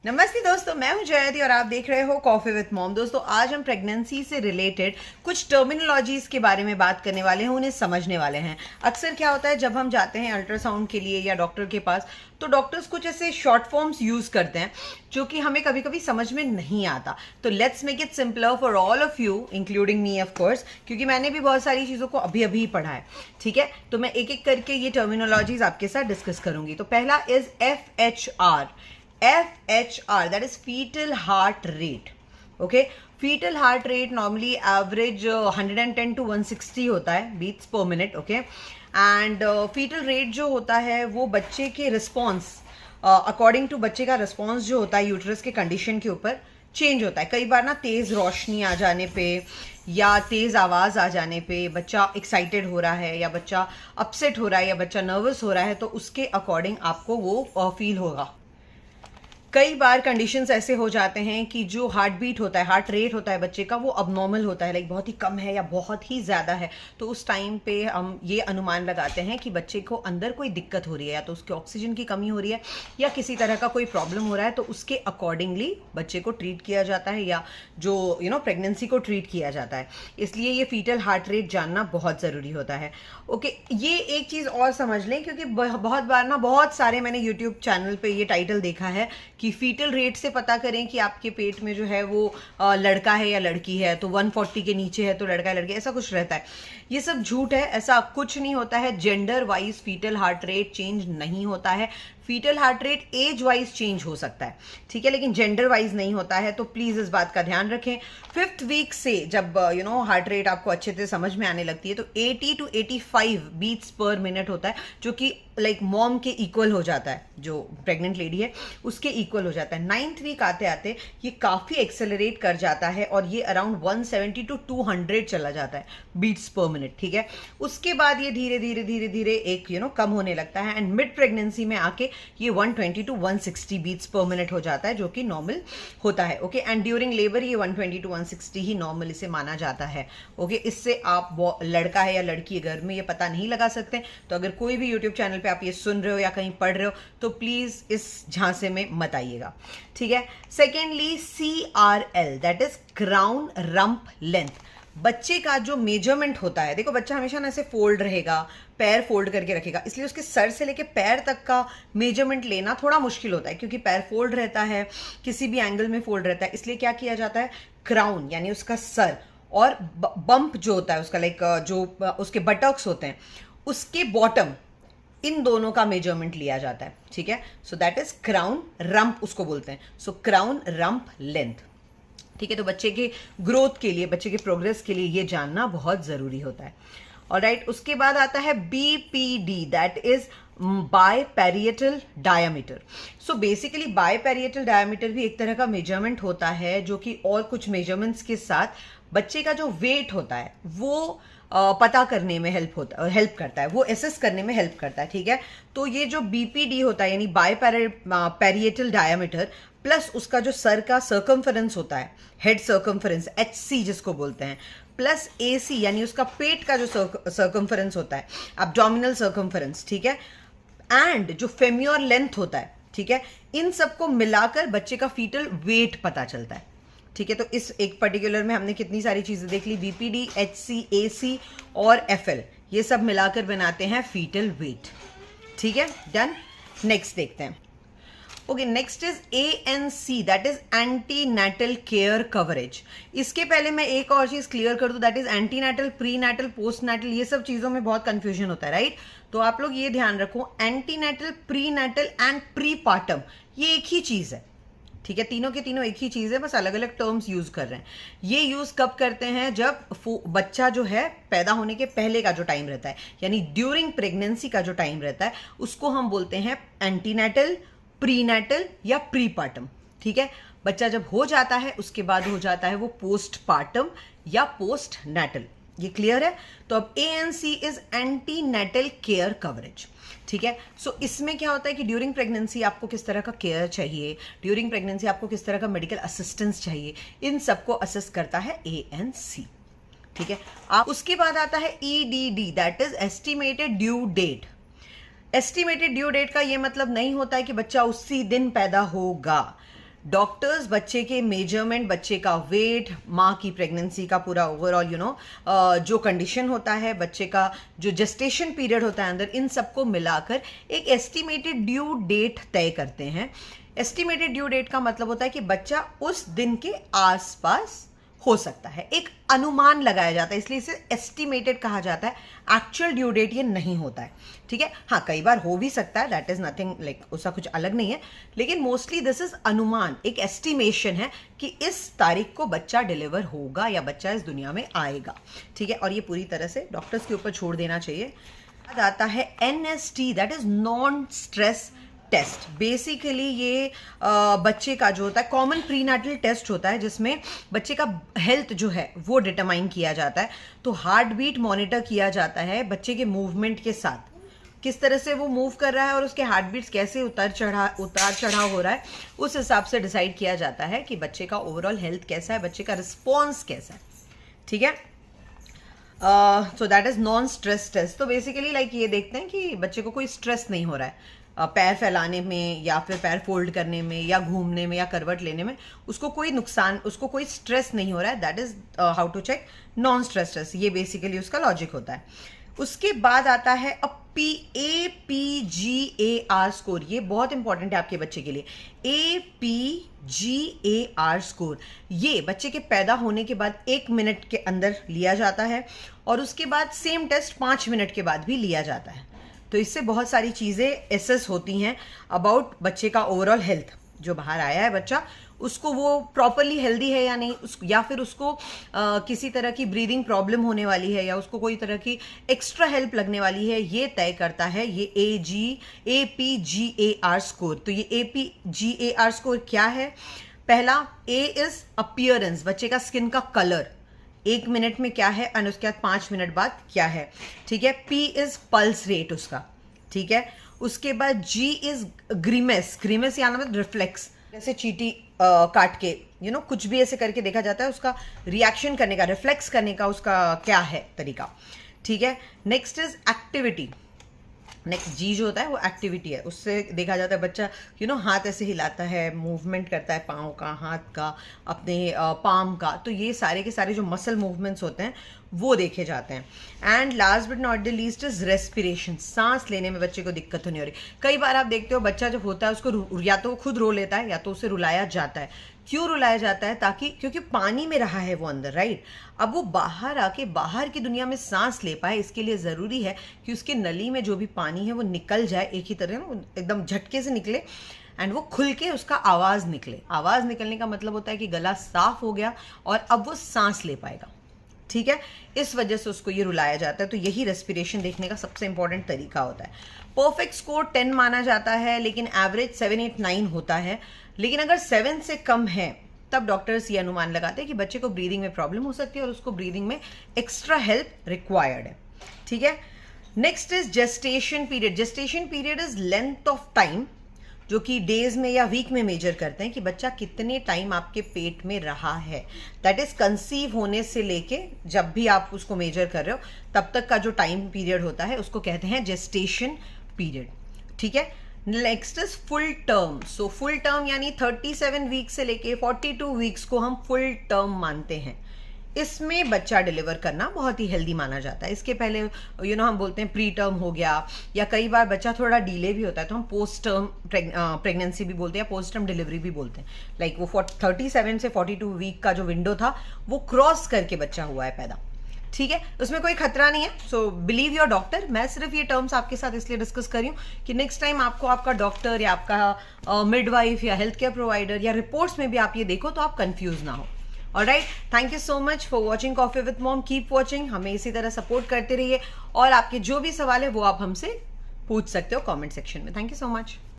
नमस्ते दोस्तों, मैं हूं जयति और आप देख रहे हो कॉफी विद मॉम। दोस्तों, आज हम प्रेगनेंसी से रिलेटेड कुछ टर्मिनोलॉजीज के बारे में बात करने वाले हैं, उन्हें समझने वाले हैं। अक्सर क्या होता है, जब हम जाते हैं अल्ट्रासाउंड के लिए या डॉक्टर के पास, तो डॉक्टर्स कुछ ऐसे शॉर्ट फॉर्म्स यूज करते हैं जो कि हमें कभी कभी समझ में नहीं आता। तो let's make it simpler for all of you, including me of course, क्योंकि मैंने भी बहुत सारी चीज़ों को अभी अभी पढ़ा है। ठीक है, तो मैं एक एक करके ये टर्मिनोलॉजीज आपके साथ डिस्कस करूंगी। तो पहला is FHR। FHR, that is fetal heart rate. Okay, fetal heart rate normally average 110 to 160 होता है beats per minute. Okay, and fetal rate जो होता है वो बच्चे के रिस्पॉन्स अकॉर्डिंग टू बच्चे का रिस्पॉन्स जो होता है यूट्रस के कंडीशन के ऊपर चेंज होता है। कई बार ना तेज रोशनी आ जाने पे या तेज आवाज आ जाने पे बच्चा एक्साइटेड हो रहा है या बच्चा अपसेट हो रहा है या बच्चा नर्वस हो रहा है, तो उसके अकॉर्डिंग आपको वो फील होगा। कई बार कंडीशंस ऐसे हो जाते हैं कि जो हार्ट बीट होता है, हार्ट रेट होता है बच्चे का, वो अबनॉर्मल होता है, लाइक बहुत ही कम है या बहुत ही ज़्यादा है। तो उस टाइम पे हम ये अनुमान लगाते हैं कि बच्चे को अंदर कोई दिक्कत हो रही है, या तो उसके ऑक्सीजन की कमी हो रही है या किसी तरह का कोई प्रॉब्लम हो रहा है। तो उसके अकॉर्डिंगली बच्चे को ट्रीट किया जाता है या जो प्रेगनेंसी को ट्रीट किया जाता है। इसलिए ये फीटल हार्ट रेट जानना बहुत ज़रूरी होता है। ओके, ये एक चीज़ और समझ लें, क्योंकि बहुत बार ना बहुत सारे मैंने यूट्यूब चैनल पे ये टाइटल देखा है कि फीटल रेट से पता करें कि आपके पेट में जो है वो लड़का है या लड़की है। तो 140 के नीचे है तो लड़का है लड़की, ऐसा कुछ रहता है। ये सब झूठ है, ऐसा कुछ नहीं होता है। Gender wise fetal heart rate change नहीं होता है। Fetal heart rate age wise change हो सकता है, ठीक है, लेकिन जेंडर वाइज नहीं होता है। तो प्लीज इस बात का ध्यान रखें। 5th वीक से जब हार्ट रेट आपको अच्छे से समझ में आने लगती है, तो 80 to 85 बीट्स पर मिनट होता है, जो कि लाइक मॉम के इक्वल हो जाता है। जो प्रेग्नेंट लेडी है उसके इक्वल हो जाता है। 9th वीक आते आते ये काफी एक्सेलरेट कर जाता है और ये अराउंड 170 to 200 चला जाता है बीट्स पर मिनट। ठीक है, उसके बाद ये धीरे धीरे धीरे धीरे एक कम होने लगता है एंड मिड प्रेगनेंसी में आके ये 120 to 160 बीट्स पर मिनट हो जाता है, जो कि नॉर्मल होता है। ओके, एंड ड्यूरिंग लेबर ये 120 to 160 ही नॉर्मल इसे माना जाता है। ओके, इससे आप लड़का है या लड़की है घर में ये पता नहीं लगा सकते। तो अगर कोई भी यूट्यूब चैनल पे आप ये सुन रहे हो या कहीं पढ़ रहे हो, तो प्लीज इस झांसे में मत आइएगा। ठीक है, secondly CRL, that is crown rump length. बच्चे का जो मेजरमेंट होता है, देखो बच्चा हमेशा ना ऐसे फोल्ड रहेगा, पैर फोल्ड करके रखेगा, इसलिए उसके सर से लेके पैर तक का मेजरमेंट लेना थोड़ा मुश्किल होता है, क्योंकि पैर फोल्ड रहता है, किसी भी एंगल में फोल्ड रहता है। इसलिए क्या किया जाता है, क्राउन यानी उसका सर और बम्प जो होता है उसका, लाइक जो उसके बटक्स होते हैं उसके बॉटम, इन दोनों का मेजरमेंट लिया जाता है। ठीक है, so that is crown rump उसको बोलते हैं। सो क्राउन रंप लेंथ। ठीक है, तो बच्चे के ग्रोथ के लिए, बच्चे के प्रोग्रेस के लिए ये जानना बहुत जरूरी होता है। ऑलराइट, उसके बाद आता है BPD, that is biparietal diameter. So basically biparietal diameter भी एक तरह का मेजरमेंट होता है, जो कि और कुछ मेजरमेंट्स के साथ बच्चे का जो वेट होता है वो पता करने में हेल्प करता है, वो एसेस करने में हेल्प करता है। ठीक है, तो ये जो BPD होता है यानी बायपैरिएटल डायमीटर प्लस उसका जो सर का सर्कमफरेंस होता है, हेड सर्कमफरेंस HC जिसको बोलते हैं, प्लस AC यानी उसका पेट का जो सर्कमफरेंस होता है, एब्डोमिनल सर्कमफरेंस। ठीक है, एंड जो फेम्योर लेंथ होता है, ठीक है, इन सबको मिलाकर बच्चे का फीटल वेट पता चलता है। ठीक है, तो इस एक पर्टिकुलर में हमने कितनी सारी चीजें देख ली, BPD, HC, AC और FL, ये सब मिलाकर बनाते हैं फीटल वेट। ठीक है, डन। नेक्स्ट देखते हैं। Okay, next is ANC, that is antenatal care coverage. इसके पहले मैं एक और चीज क्लियर कर दूं, that is antenatal, prenatal, postnatal, ये सब चीजों में बहुत कंफ्यूजन होता है, राइट। तो आप लोग ये ध्यान रखो, एंटीनेटल, प्रीनेटल एंड प्रीपार्टम ये एक ही चीज है। ठीक है, तीनों के तीनों एक ही चीज है, बस अलग अलग टर्म्स यूज कर रहे हैं। ये यूज कब करते हैं, जब बच्चा जो है पैदा होने के पहले का जो टाइम रहता है, यानी ड्यूरिंग प्रेगनेंसी का जो टाइम रहता है, उसको हम बोलते हैं एंटीनेटल, प्रीनेटल या प्रीपार्टम। ठीक है, बच्चा जब हो जाता है उसके बाद हो जाता है वो पोस्टपार्टम या पोस्टनेटल। ये क्लियर है। तो अब ANC is antenatal care coverage. ठीक है, सो इसमें क्या होता है कि ड्यूरिंग प्रेगनेंसी आपको किस तरह का केयर चाहिए, ड्यूरिंग प्रेगनेंसी आपको किस तरह का मेडिकल असिस्टेंस चाहिए, इन सबको असेस करता है ANC। ठीक है, आप उसके बाद आता है EDD, that is estimated due date. Estimated due date का ये मतलब नहीं होता है कि बच्चा उसी दिन पैदा होगा। डॉक्टर्स बच्चे के मेजरमेंट, बच्चे का वेट, माँ की प्रेगनेंसी का पूरा ओवरऑल जो कंडीशन होता है, बच्चे का जो जेस्टेशन पीरियड होता है अंदर, इन सबको मिलाकर एक एस्टिमेटेड ड्यू डेट तय करते हैं। एस्टिमेटेड ड्यू डेट का मतलब होता है कि बच्चा उस दिन के आसपास हो सकता है, एक अनुमान लगाया जाता है, इसलिए इसे एस्टिमेटेड कहा जाता है। एक्चुअल ड्यू डेट ये नहीं होता है, ठीक है। हाँ, कई बार हो भी सकता है, दैट इज नथिंग लाइक, उसका कुछ अलग नहीं है, लेकिन मोस्टली दिस इज अनुमान, एक एस्टिमेशन है कि इस तारीख को बच्चा डिलीवर होगा या बच्चा इस दुनिया में आएगा, ठीक है। और ये पूरी तरह से डॉक्टर्स के ऊपर छोड़ देना चाहिए। बाद आता है NST, that is non stress test. Basically ये बच्चे का जो होता है कॉमन प्रीनेटल टेस्ट होता है, जिसमें बच्चे का हेल्थ जो है वो डिटरमाइन किया जाता है। तो हार्ट बीट मॉनिटर किया जाता है बच्चे के मूवमेंट के साथ, किस तरह से वो मूव कर रहा है और उसके हार्ट बीट्स कैसे उतार चढ़ाव हो रहा है, उस हिसाब से डिसाइड किया जाता है कि बच्चे का ओवरऑल हेल्थ कैसा है, बच्चे का रिस्पॉन्स कैसा है, ठीक है। So that is non stress test. तो बेसिकली लाइक ये देखते हैं कि बच्चे को कोई स्ट्रेस नहीं हो रहा है पैर फैलाने में या फिर पैर फोल्ड करने में या घूमने में या करवट लेने में, उसको कोई नुकसान, उसको कोई स्ट्रेस नहीं हो रहा है। That is how to check non stress test. ये बेसिकली उसका लॉजिक होता है। उसके बाद आता है APGAR स्कोर। ये बहुत इंपॉर्टेंट है आपके बच्चे के लिए। APGAR स्कोर ये बच्चे के पैदा होने के बाद 1 मिनट के अंदर लिया जाता है और उसके बाद सेम टेस्ट 5 मिनट के बाद भी लिया जाता है। तो इससे बहुत सारी चीज़ें एसेस होती हैं अबाउट बच्चे का ओवरऑल हेल्थ। जो बाहर आया है बच्चा, उसको वो प्रॉपरली हेल्दी है या नहीं, या फिर उसको किसी तरह की ब्रीदिंग प्रॉब्लम होने वाली है या उसको कोई तरह की एक्स्ट्रा हेल्प लगने वाली है, ये तय करता है ये APGAR स्कोर। तो ये APGAR स्कोर क्या है? पहला A इज अपीयरेंस, बच्चे का स्किन का कलर 1 मिनट में क्या है और उसके बाद 5 मिनट बाद क्या है, ठीक है। P इज पल्स रेट उसका, ठीक है। उसके बाद G इज ग्रीमेस, ग्रीमेस यानी मतलब रिफ्लेक्स, जैसे चींटी काट के कुछ भी ऐसे करके देखा जाता है, उसका रिएक्शन करने का, रिफ्लेक्स करने का उसका क्या है तरीका, ठीक है। Next is activity. नेक्स्ट जी जो होता है वो एक्टिविटी है, उससे देखा जाता है बच्चा हाथ ऐसे हिलाता है, मूवमेंट करता है पाँव का, हाथ का, अपने पाम का। तो ये सारे के सारे जो मसल मूवमेंट्स होते हैं वो देखे जाते हैं। And last but not the least is respiration. सांस लेने में बच्चे को दिक्कत नहीं हो रही। कई बार आप देखते हो बच्चा जब होता है उसको या तो वो खुद रो लेता है या तो उसे रुलाया जाता है। क्यों रुलाया जाता है? ताकि क्योंकि पानी में रहा है वो अंदर, राइट। अब वो बाहर आके बाहर की दुनिया में सांस ले पाए, इसके लिए ज़रूरी है कि उसके नली में जो भी पानी है वो निकल जाए एक ही तरह, एकदम झटके से निकले एंड वो खुल के उसका आवाज़ निकले। आवाज़ निकलने का मतलब होता है कि गला साफ हो गया और अब वो सांस ले पाएगा, ठीक है। इस वजह से उसको ये रुलाया जाता है। तो यही रेस्पिरेशन देखने का सबसे इंपॉर्टेंट तरीका होता है। परफेक्ट स्कोर 10 माना जाता है, लेकिन एवरेज 7, 8, 9 होता है। लेकिन अगर 7 से कम है तब डॉक्टर्स ये अनुमान लगाते हैं कि बच्चे को ब्रीदिंग में प्रॉब्लम हो सकती है और उसको ब्रीदिंग में एक्स्ट्रा हेल्प रिक्वायर्ड है, ठीक है। Next is gestation period. Gestation period is length of time, जो कि डेज में या वीक में मेजर करते हैं कि बच्चा कितने टाइम आपके पेट में रहा है। दैट इज कंसीव होने से लेके जब भी आप उसको मेजर कर रहे हो तब तक का जो टाइम पीरियड होता है उसको कहते हैं जेस्टेशन पीरियड, ठीक है। Next is full term. So full term यानी 37 वीक से लेके 42 वीक्स को हम फुल टर्म मानते हैं। इसमें बच्चा डिलीवर करना बहुत ही हेल्दी माना जाता है। इसके पहले हम बोलते हैं प्री टर्म हो गया, या कई बार बच्चा थोड़ा डिले भी होता है तो हम पोस्ट टर्म प्रेगनेंसी भी बोलते हैं या पोस्ट टर्म डिलीवरी भी बोलते हैं। लाइक वो 37 से 42 वीक का जो विंडो था वो क्रॉस करके बच्चा हुआ है पैदा, ठीक है। उसमें कोई खतरा नहीं है। So believe your doctor. मैं सिर्फ ये टर्म्स आपके साथ इसलिए डिस्कस कर रही हूँ कि नेक्स्ट टाइम आपको आपका डॉक्टर या आपका मिडवाइफ या हेल्थ केयर प्रोवाइडर या रिपोर्ट्स में भी आप ये देखो तो आप कंफ्यूज ना हो। Alright, thank you so much for watching coffee with mom. Keep watching, हमें इसी तरह सपोर्ट करते रहिए और आपके जो भी सवाल है वो आप हमसे पूछ सकते हो कमेंट सेक्शन में। Thank you so much.